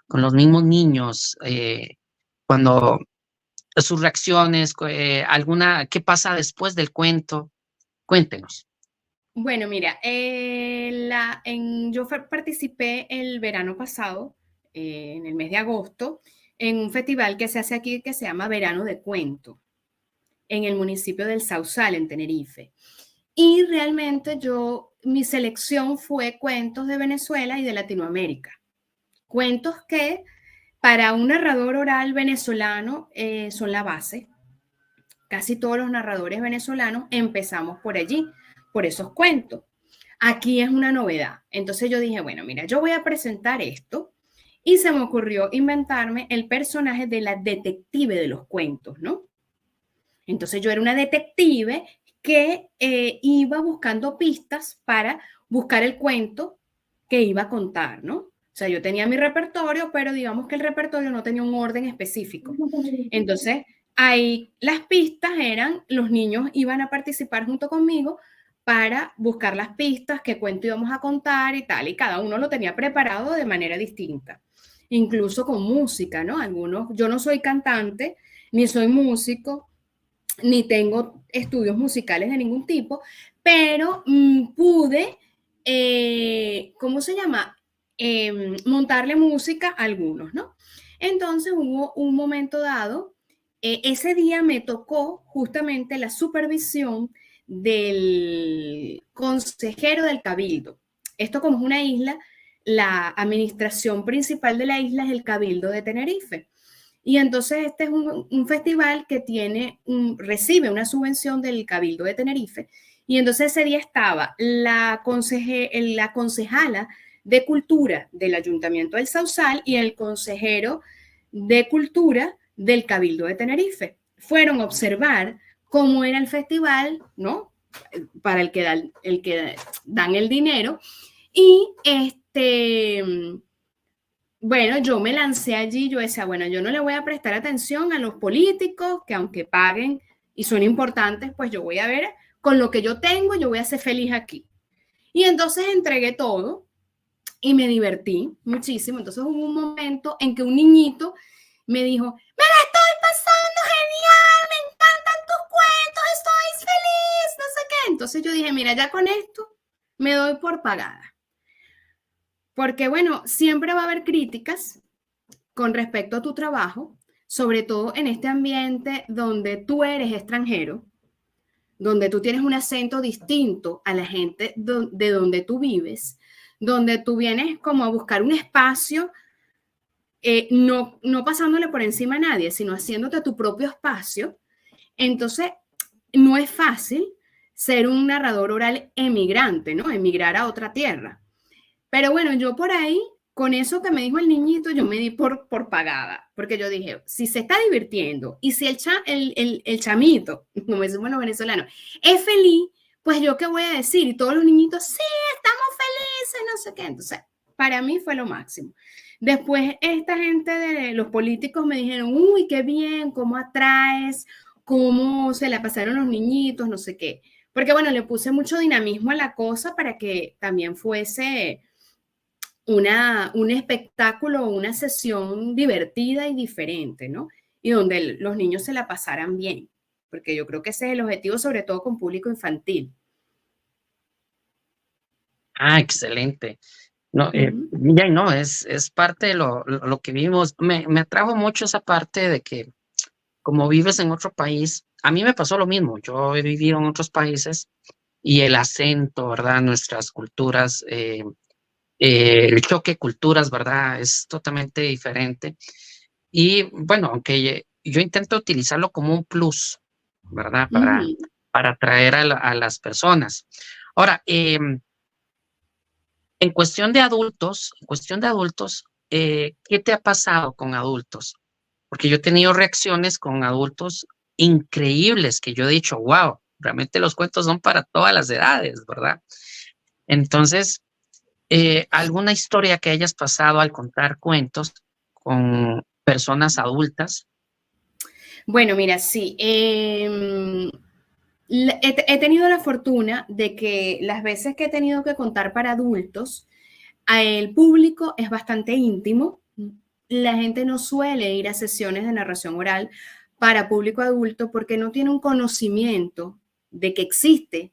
los mismos niños cuando sus reacciones, qué pasa después del cuento? Cuéntenos. Bueno, mira, yo participé el verano pasado, en el mes de agosto, en un festival que se hace aquí que se llama Verano de Cuento, en el municipio del Sausal, en Tenerife. Y realmente mi selección fue cuentos de Venezuela y de Latinoamérica. Cuentos que para un narrador oral venezolano son la base. Casi todos los narradores venezolanos empezamos por allí, por esos cuentos. Aquí es una novedad. Entonces yo dije, bueno, mira, yo voy a presentar esto y se me ocurrió inventarme el personaje de la detective de los cuentos, ¿no? Entonces yo era una detective que iba buscando pistas para buscar el cuento que iba a contar, ¿no? O sea, yo tenía mi repertorio, pero digamos que el repertorio no tenía un orden específico. Entonces, ahí las pistas eran, los niños iban a participar junto conmigo para buscar las pistas, qué cuento íbamos a contar y tal, y cada uno lo tenía preparado de manera distinta, incluso con música, ¿no? Algunos, yo no soy cantante, ni soy músico, ni tengo estudios musicales de ningún tipo, pero pude, ¿cómo se llama? Montarle música a algunos, ¿no? Entonces hubo un momento dado, ese día me tocó justamente la supervisión del consejero del Cabildo. Esto como es una isla, la administración principal de la isla es el Cabildo de Tenerife. Y entonces este es un festival que recibe una subvención del Cabildo de Tenerife. Y entonces ese día estaba la concejala de Cultura del Ayuntamiento del Sausal y el consejero de Cultura del Cabildo de Tenerife. Fueron a observar cómo era el festival, ¿no? Para el que dan el dinero. Y bueno, yo me lancé allí, yo decía, bueno, yo no le voy a prestar atención a los políticos que aunque paguen y son importantes, pues yo voy a ver con lo que yo tengo, yo voy a ser feliz aquí. Y entonces entregué todo y me divertí muchísimo. Entonces hubo un momento en que un niñito me dijo, me la estoy pasando genial, me encantan tus cuentos, estoy feliz, no sé qué. Entonces yo dije, mira, ya con esto me doy por pagada. Porque, bueno, siempre va a haber críticas con respecto a tu trabajo, sobre todo en este ambiente donde tú eres extranjero, donde tú tienes un acento distinto a la gente de donde tú vives, donde tú vienes como a buscar un espacio, no pasándole por encima a nadie, sino haciéndote tu propio espacio. Entonces, no es fácil ser un narrador oral emigrante, ¿no? Emigrar a otra tierra. Pero bueno, yo por ahí, con eso que me dijo el niñito, yo me di por pagada, porque yo dije, si se está divirtiendo y si el chamito, como decimos los venezolanos, es feliz, pues yo qué voy a decir. Y todos los niñitos, sí, estamos felices, no sé qué. Entonces, para mí fue lo máximo. Después, esta gente de los políticos me dijeron, uy, qué bien, cómo atraes, cómo se la pasaron los niñitos, no sé qué. Porque bueno, le puse mucho dinamismo a la cosa para que también fuese un espectáculo, una sesión divertida y diferente, ¿no? Y donde los niños se la pasaran bien, porque yo creo que ese es el objetivo, sobre todo con público infantil. Ah, excelente. No, ya no, es parte de lo que vimos. Me atrajo mucho esa parte de que como vives en otro país, a mí me pasó lo mismo. Yo he vivido en otros países y el acento, ¿verdad? Nuestras culturas, el choque de culturas, ¿verdad? Es totalmente diferente. Y bueno, aunque yo intento utilizarlo como un plus, ¿verdad? Para atraer a las personas. Ahora, en cuestión de adultos, ¿qué te ha pasado con adultos? Porque yo he tenido reacciones con adultos increíbles que yo he dicho, wow, realmente los cuentos son para todas las edades, ¿verdad? Entonces, ¿alguna historia que hayas pasado al contar cuentos con personas adultas? Bueno, mira, sí. He tenido la fortuna de que las veces que he tenido que contar para adultos, el público es bastante íntimo. La gente no suele ir a sesiones de narración oral para público adulto porque no tiene un conocimiento de que existen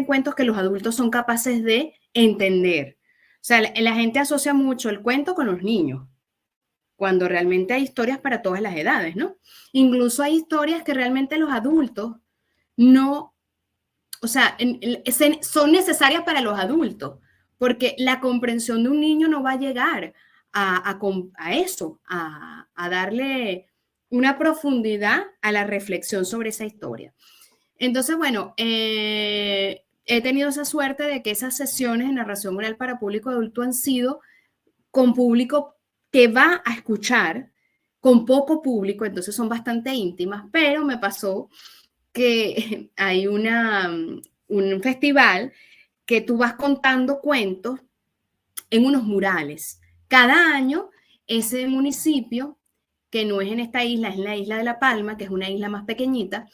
cuentos que los adultos son capaces de entender. O sea, la gente asocia mucho el cuento con los niños, cuando realmente hay historias para todas las edades, ¿no? Incluso hay historias que realmente los adultos no, o sea, son necesarias para los adultos, porque la comprensión de un niño no va a llegar a eso, a darle una profundidad a la reflexión sobre esa historia. Entonces, bueno, he tenido esa suerte de que esas sesiones de narración oral para público adulto han sido con público que va a escuchar, con poco público, entonces son bastante íntimas, pero me pasó que hay un festival que tú vas contando cuentos en unos murales. Cada año, ese municipio, que no es en esta isla, es en la isla de La Palma, que es una isla más pequeñita,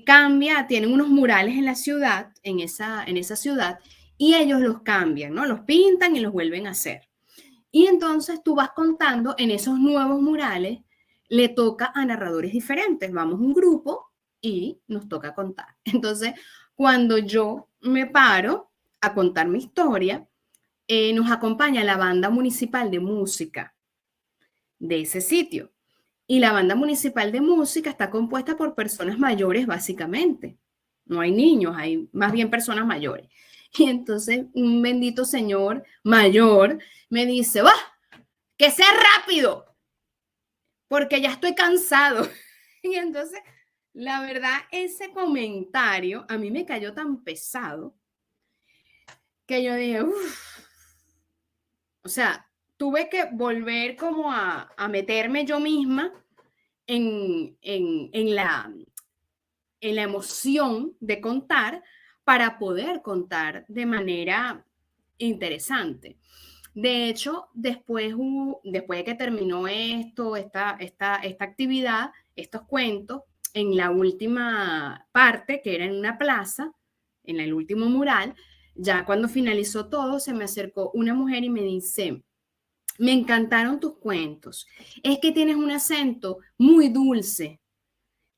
cambia, tienen unos murales en la ciudad, en esa ciudad, y ellos los cambian, ¿no? Los pintan y los vuelven a hacer. Y entonces tú vas contando en esos nuevos murales, le toca a narradores diferentes. Vamos un grupo y nos toca contar. Entonces, cuando yo me paro a contar mi historia, nos acompaña la banda municipal de música de ese sitio. Y la banda municipal de música está compuesta por personas mayores, básicamente. No hay niños, hay más bien personas mayores. Y entonces un bendito señor mayor me dice, ¡va! ¡Que sea rápido! Porque ya estoy cansado. Y entonces, la verdad, ese comentario a mí me cayó tan pesado que yo dije, uff. O sea, tuve que volver como a meterme yo misma en la emoción de contar para poder contar de manera interesante. De hecho, después de que terminó esta actividad, estos cuentos, en la última parte, que era en una plaza, en el último mural, ya cuando finalizó todo, se me acercó una mujer y me dice, me encantaron tus cuentos. Es que tienes un acento muy dulce,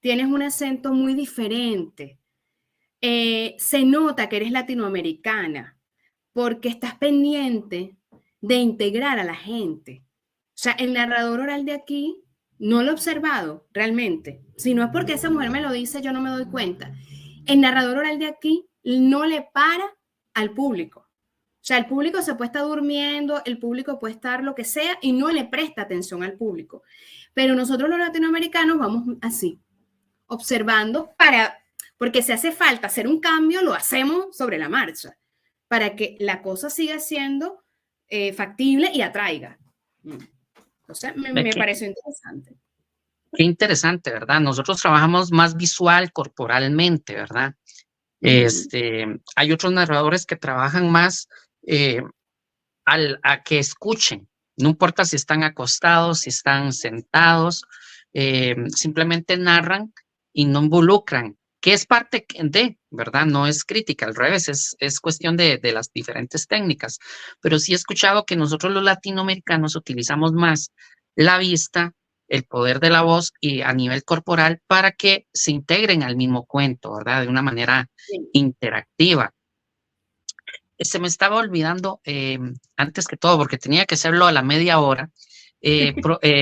tienes un acento muy diferente. Se nota que eres latinoamericana porque estás pendiente de integrar a la gente. O sea, el narrador oral de aquí no lo he observado realmente. Si no es porque esa mujer me lo dice, yo no me doy cuenta. El narrador oral de aquí no le para al público. O sea, el público se puede estar durmiendo, el público puede estar lo que sea y no le presta atención al público. Pero nosotros los latinoamericanos vamos así, observando porque si hace falta hacer un cambio, lo hacemos sobre la marcha, para que la cosa siga siendo factible y atraiga. Entonces, me pareció interesante. Qué interesante, ¿verdad? Nosotros trabajamos más visual, corporalmente, ¿verdad? Hay otros narradores que trabajan más a que escuchen, no importa si están acostados, si están sentados, simplemente narran y no involucran, que es parte de, ¿verdad? No es crítica, al revés, es cuestión de las diferentes técnicas, pero sí he escuchado que nosotros los latinoamericanos utilizamos más la vista, el poder de la voz y a nivel corporal para que se integren al mismo cuento, ¿verdad? De una manera interactiva. Se me estaba olvidando, antes que todo, porque tenía que hacerlo a la media hora,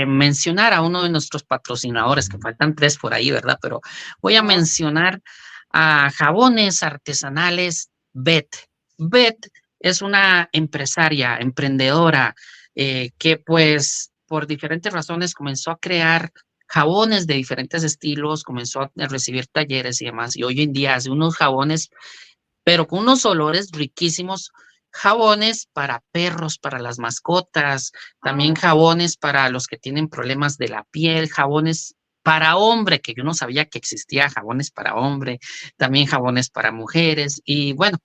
mencionar a uno de nuestros patrocinadores, que faltan 3 por ahí, ¿verdad? Pero voy a mencionar a Jabones Artesanales Bet. Bet es una empresaria, emprendedora, que pues por diferentes razones comenzó a crear jabones de diferentes estilos, comenzó a recibir talleres y demás, y hoy en día hace unos jabones pero con unos olores riquísimos, jabones para perros, para las mascotas, también jabones para los que tienen problemas de la piel, jabones para hombre, que yo no sabía que existía jabones para hombre, también jabones para mujeres, y bueno,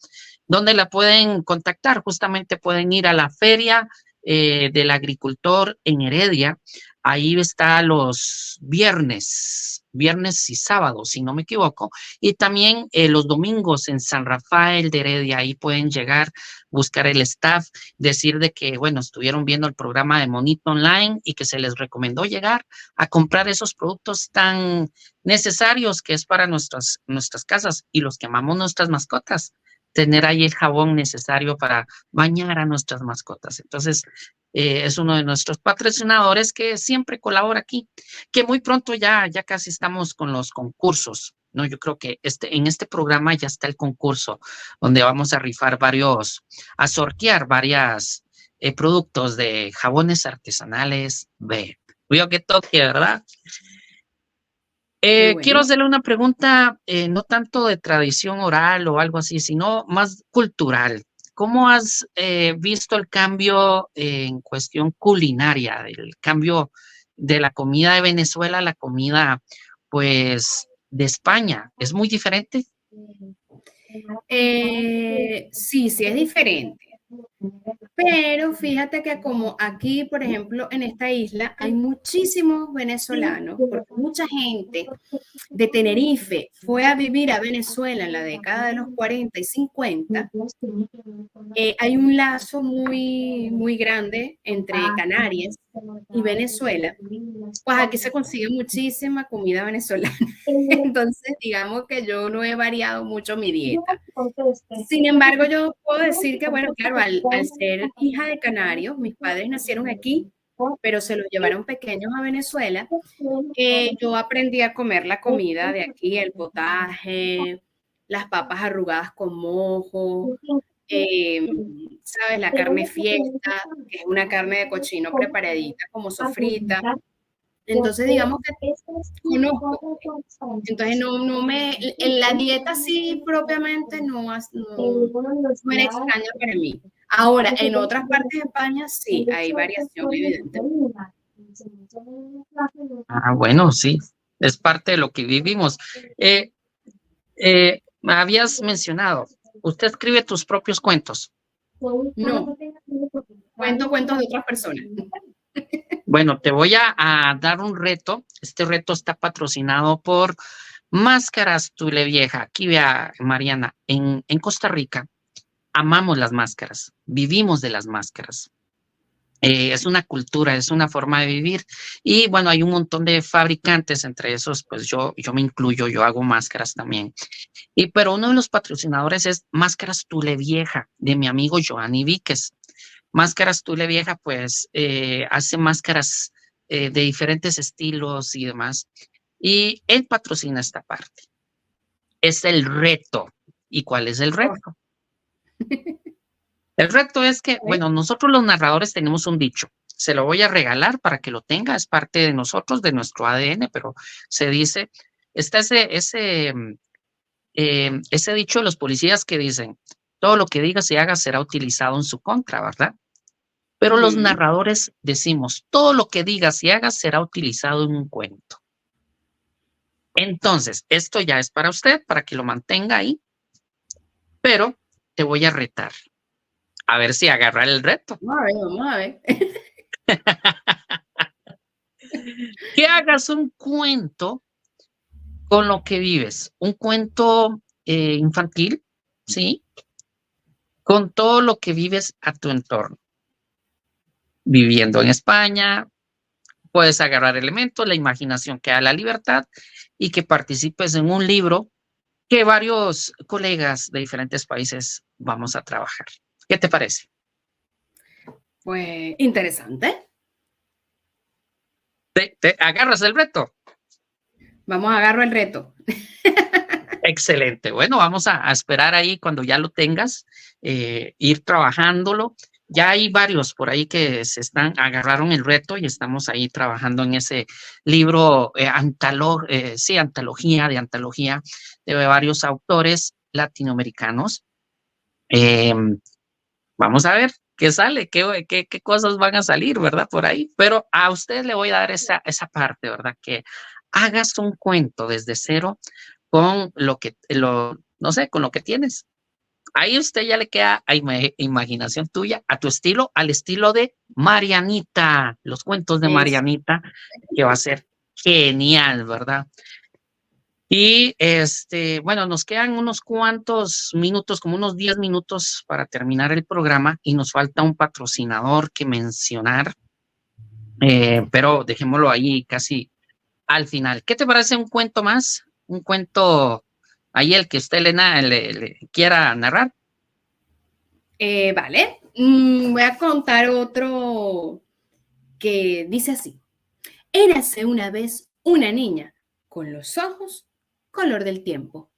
¿dónde la pueden contactar? Justamente pueden ir a la feria del agricultor en Heredia. Ahí está los viernes y sábados, si no me equivoco, y también los domingos en San Rafael de Heredia. Ahí pueden llegar, buscar el staff, decir de que, bueno, estuvieron viendo el programa de Monito Online y que se les recomendó llegar a comprar esos productos tan necesarios que es para nuestras casas y los que amamos nuestras mascotas, tener ahí el jabón necesario para bañar a nuestras mascotas. Entonces, es uno de nuestros patrocinadores que siempre colabora aquí, que muy pronto ya casi estamos con los concursos, ¿no? Yo creo que en este programa ya está el concurso, donde vamos a rifar a sortear varias productos de jabones artesanales, ve. Veo que toque, ¿verdad? Qué Quiero bueno. hacerle una pregunta, no tanto de tradición oral o algo así, sino más cultural. ¿Cómo has visto el cambio en cuestión culinaria, el cambio de la comida de Venezuela a la comida, pues, de España? ¿Es muy diferente? Sí, sí es diferente. Pero fíjate que como aquí, por ejemplo, en esta isla hay muchísimos venezolanos, porque mucha gente de Tenerife fue a vivir a Venezuela en la década de los 40 y 50, hay un lazo muy, muy grande entre Canarias y Venezuela. Pues aquí se consigue muchísima comida venezolana. Entonces, digamos que yo no he variado mucho mi dieta. Sin embargo, yo puedo decir que, bueno, claro, al ser hija de canarios, mis padres nacieron aquí, pero se los llevaron pequeños a Venezuela. Yo aprendí a comer la comida de aquí, el potaje, las papas arrugadas con mojo, ¿sabes? La carne fiesta, que es una carne de cochino preparadita como sofrita. Entonces, digamos que conozco, pues. Entonces, no me, en la dieta sí propiamente no era extraña para mí. Ahora, en otras partes de España sí hay variación evidente. Ah, bueno, sí, es parte de lo que vivimos. Eh, Me habías mencionado, usted escribe tus propios cuentos. No, cuento cuentos de otras personas. Bueno, te voy a dar un reto. Este reto está patrocinado por Máscaras Tule Vieja. Aquí vea, Mariana, en Costa Rica amamos las máscaras, vivimos de las máscaras. Es una cultura, es una forma de vivir. Y bueno, hay un montón de fabricantes, entre esos, pues yo me incluyo, yo hago máscaras también. Pero uno de los patrocinadores es Máscaras Tule Vieja, de mi amigo Giovanni Víquez. Máscaras Tule Vieja, pues, hace máscaras de diferentes estilos y demás. Y él patrocina esta parte. Es el reto. ¿Y cuál es el reto? El reto es que, bueno, nosotros los narradores tenemos un dicho. Se lo voy a regalar para que lo tenga, es parte de nosotros, de nuestro ADN, pero se dice, está ese dicho de los policías que dicen, todo lo que digas y hagas será utilizado en su contra, ¿verdad? Pero los Ujú. narradores decimos, todo lo que digas y hagas será utilizado en un cuento. Entonces, esto ya es para usted, para que lo mantenga ahí, pero te voy a retar, a ver si agarra el reto. Vamos a ver, vamos a ver. Que hagas un cuento con lo que vives, un cuento infantil, ¿sí? Con todo lo que vives a tu entorno. Viviendo en España, puedes agarrar elementos, la imaginación que da la libertad y que participes en un libro que varios colegas de diferentes países vamos a trabajar. ¿Qué te parece? Pues interesante. ¿Te agarras el reto? Vamos a agarrar el reto. Excelente. Bueno, vamos a esperar ahí cuando ya lo tengas, ir trabajándolo. Ya hay varios por ahí que agarraron el reto y estamos ahí trabajando en ese libro, sí, antología de varios autores latinoamericanos. Vamos a ver qué sale, qué cosas van a salir, ¿verdad? Por ahí. Pero a usted le voy a dar esa parte, ¿verdad? Que hagas un cuento desde cero con no sé, con lo que tienes. Ahí usted ya le queda a imaginación tuya, a tu estilo, al estilo de Marianita, los cuentos de Eso. Marianita, que va a ser genial, ¿verdad? Y bueno, nos quedan unos cuantos minutos, como unos 10 minutos para terminar el programa y nos falta un patrocinador que mencionar, pero dejémoslo ahí casi al final. ¿Qué te parece un cuento más? Un cuento ahí el que usted le quiera narrar. Vale. Voy a contar otro que dice así. Érase una vez una niña con los ojos color del tiempo.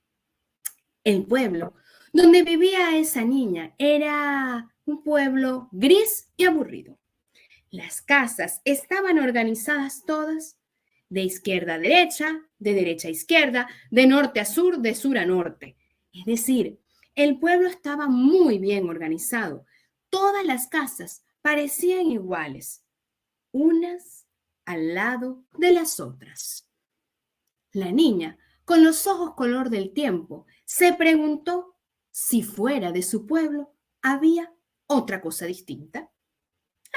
El pueblo donde vivía esa niña era un pueblo gris y aburrido. Las casas estaban organizadas todas de izquierda a derecha, de derecha a izquierda, de norte a sur, de sur a norte. Es decir, el pueblo estaba muy bien organizado. Todas las casas parecían iguales, unas al lado de las otras. La niña, con los ojos color del tiempo, se preguntó si fuera de su pueblo había otra cosa distinta.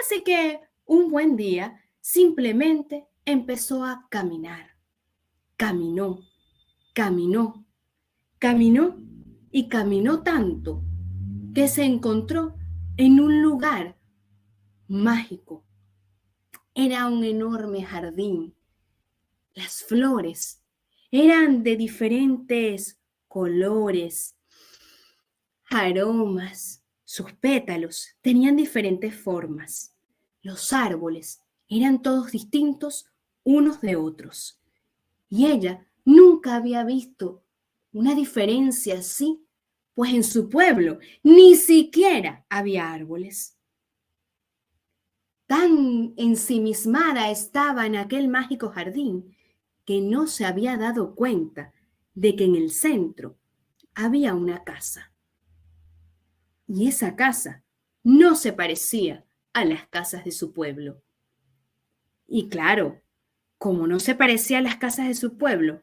Así que un buen día simplemente empezó a caminar. Caminó, caminó, caminó y caminó tanto que se encontró en un lugar mágico. Era un enorme jardín. Las flores eran de diferentes colores, aromas. Sus pétalos tenían diferentes formas. Los árboles eran todos distintos unos de otros. Y ella nunca había visto una diferencia así, pues en su pueblo ni siquiera había árboles. Tan ensimismada estaba en aquel mágico jardín que no se había dado cuenta de que en el centro había una casa. Y esa casa no se parecía a las casas de su pueblo. Y claro, como no se parecía a las casas de su pueblo,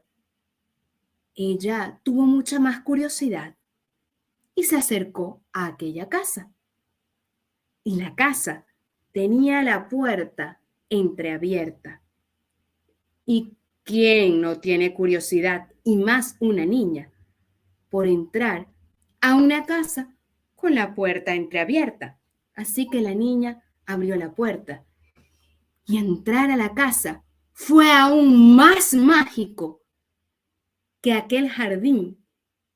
ella tuvo mucha más curiosidad y se acercó a aquella casa. Y la casa tenía la puerta entreabierta. ¿Y quién no tiene curiosidad, y más una niña, por entrar a una casa con la puerta entreabierta? Así que la niña abrió la puerta y entrar a la casa fue aún más mágico que aquel jardín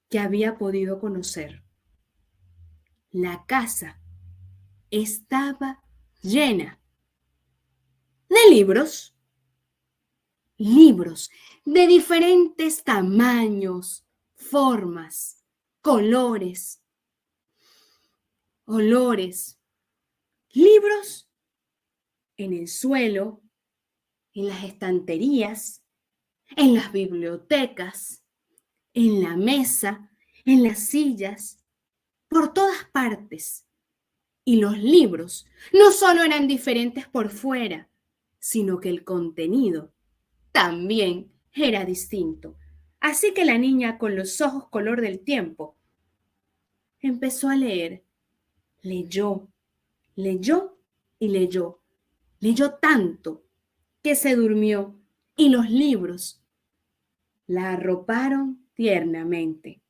que había podido conocer. La casa estaba llena de libros, libros de diferentes tamaños, formas, colores, olores, libros en el suelo, en las estanterías, en las bibliotecas, en la mesa, en las sillas, por todas partes. Y los libros no solo eran diferentes por fuera, sino que el contenido también era distinto. Así que la niña, con los ojos color del tiempo, empezó a leer. Leyó, leyó y leyó. Leyó tanto que se durmió y los libros la arroparon tiernamente.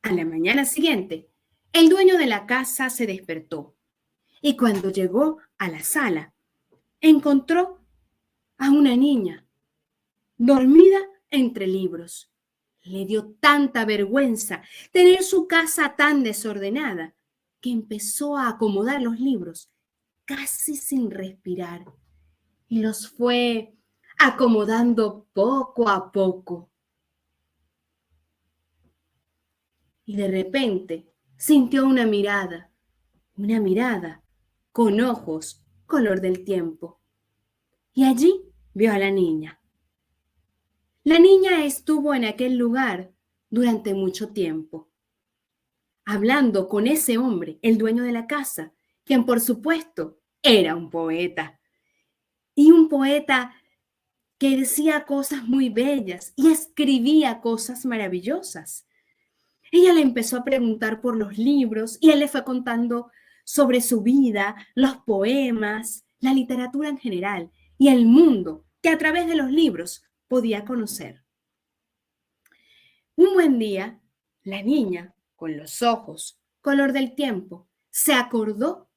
A la mañana siguiente, el dueño de la casa se despertó y cuando llegó a la sala, encontró a una niña dormida entre libros. Le dio tanta vergüenza tener su casa tan desordenada que empezó a acomodar los libros casi sin respirar y los fue acomodando poco a poco. Y de repente sintió una mirada con ojos color del tiempo. Y allí vio a la niña. La niña estuvo en aquel lugar durante mucho tiempo, hablando con ese hombre, el dueño de la casa, quien por supuesto era un poeta. Y un poeta que decía cosas muy bellas y escribía cosas maravillosas. Ella le empezó a preguntar por los libros y él le fue contando sobre su vida, los poemas, la literatura en general y el mundo que a través de los libros podía conocer. Un buen día, la niña, con los ojos color del tiempo, se acordó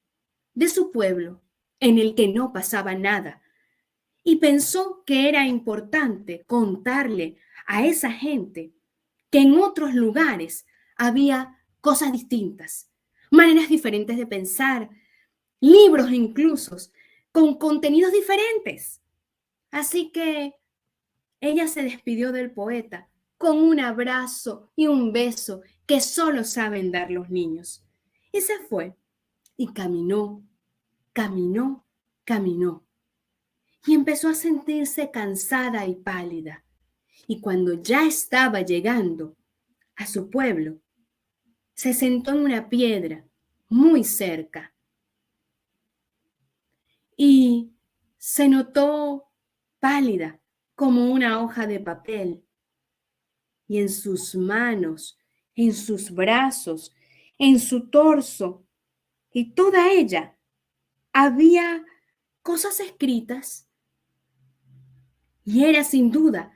de su pueblo en el que no pasaba nada y pensó que era importante contarle a esa gente que en otros lugares había cosas distintas, maneras diferentes de pensar, libros incluso, con contenidos diferentes. Así que ella se despidió del poeta con un abrazo y un beso que solo saben dar los niños. Y se fue y caminó, caminó, caminó. Y empezó a sentirse cansada y pálida. Y cuando ya estaba llegando a su pueblo, se sentó en una piedra muy cerca y se notó pálida como una hoja de papel. Y en sus manos, en sus brazos, en su torso y toda ella había cosas escritas. Y era sin duda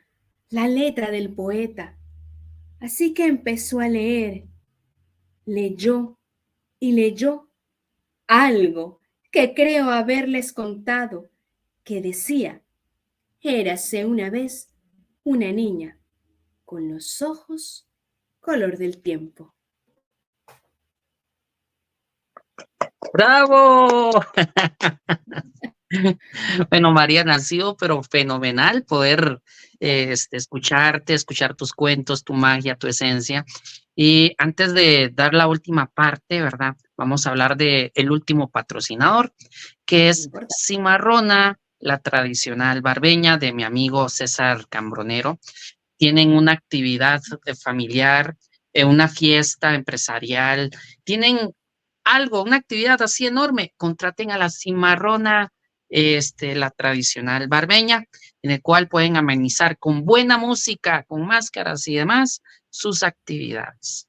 la letra del poeta. Así que empezó a leer, leyó y leyó algo que creo haberles contado, que decía: érase una vez una niña con los ojos color del tiempo. ¡Bravo! Bueno, Mariana, ha sido pero fenomenal poder escucharte, escuchar tus cuentos, tu magia, tu esencia. Y antes de dar la última parte, ¿verdad? Vamos a hablar de el último patrocinador, que es Cimarrona, la tradicional barbeña de mi amigo César Cambronero. Tienen una actividad familiar, una fiesta empresarial, tienen algo, una actividad así enorme. Contraten a la Cimarrona, la tradicional barbeña, en el cual pueden amenizar con buena música, con máscaras y demás sus actividades.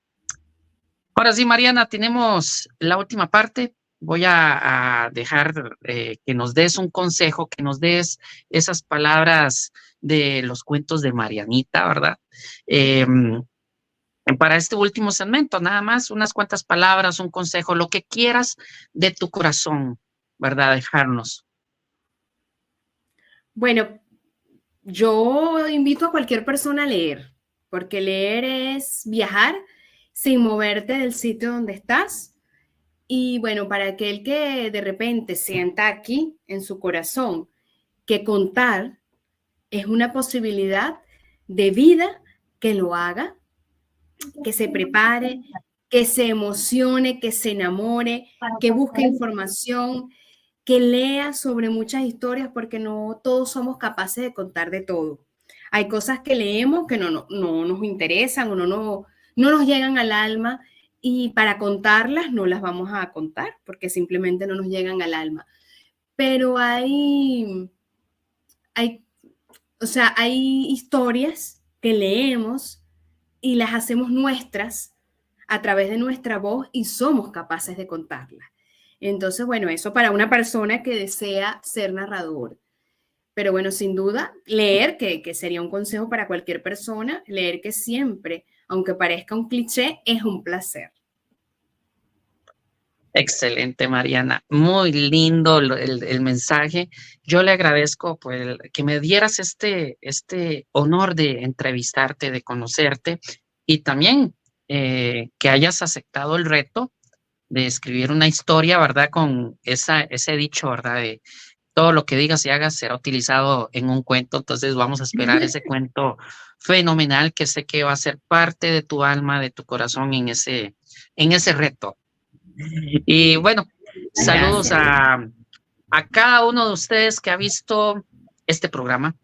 Ahora sí, Mariana, tenemos la última parte. Voy a dejar que nos des un consejo, que nos des esas palabras de los cuentos de Marianita, ¿verdad? Para este último segmento, nada más unas cuantas palabras, un consejo, lo que quieras de tu corazón, ¿verdad? Dejarnos. Bueno, yo invito a cualquier persona a leer, porque leer es viajar sin moverte del sitio donde estás. Y bueno, para aquel que de repente sienta aquí en su corazón que contar es una posibilidad de vida, que lo haga, que se prepare, que se emocione, que se enamore, que busque información, que lea sobre muchas historias, porque no todos somos capaces de contar de todo. Hay cosas que leemos que no nos interesan o no nos llegan al alma, y para contarlas no las vamos a contar porque simplemente no nos llegan al alma. Pero hay historias que leemos y las hacemos nuestras a través de nuestra voz y somos capaces de contarlas. Entonces, bueno, eso para una persona que desea ser narrador. Pero bueno, sin duda, leer, que sería un consejo para cualquier persona, leer, que siempre, aunque parezca un cliché, es un placer. Excelente, Mariana. Muy lindo el mensaje. Yo le agradezco pues, que me dieras este honor de entrevistarte, de conocerte y también que hayas aceptado el reto de escribir una historia, ¿verdad? Con ese dicho, ¿verdad? De todo lo que digas y hagas será utilizado en un cuento. Entonces vamos a esperar ese cuento fenomenal que sé que va a ser parte de tu alma, de tu corazón en ese reto. Y bueno, saludos a cada uno de ustedes que ha visto este programa.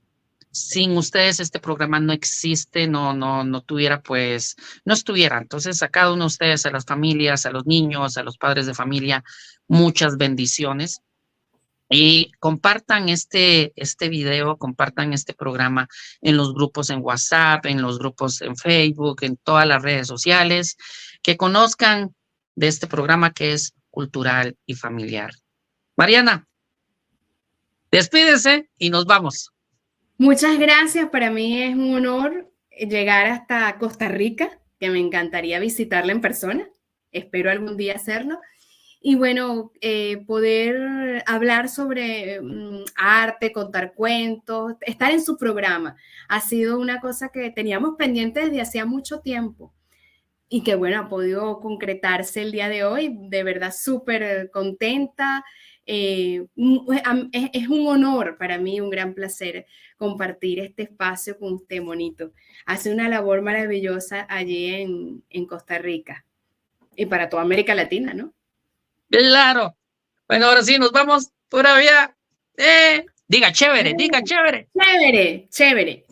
Sin ustedes este programa no existe, no tuviera pues, no estuviera. Entonces a cada uno de ustedes, a las familias, a los niños, a los padres de familia, muchas bendiciones. Y compartan este video, compartan este programa en los grupos en WhatsApp, en los grupos en Facebook, en todas las redes sociales, que conozcan de este programa que es cultural y familiar. Mariana, despídese y nos vamos. Muchas gracias. Para mí es un honor llegar hasta Costa Rica, que me encantaría visitarla en persona. Espero algún día hacerlo. Y bueno, poder hablar sobre arte, contar cuentos, estar en su programa, ha sido una cosa que teníamos pendiente desde hacía mucho tiempo y que bueno, ha podido concretarse el día de hoy. De verdad, súper contenta. Es un honor para mí, un gran placer compartir este espacio con usted, Monito. Hace una labor maravillosa allí en Costa Rica y para toda América Latina, ¿no? Claro. Bueno, ahora sí, nos vamos todavía. Diga chévere, diga chévere. Chévere, chévere.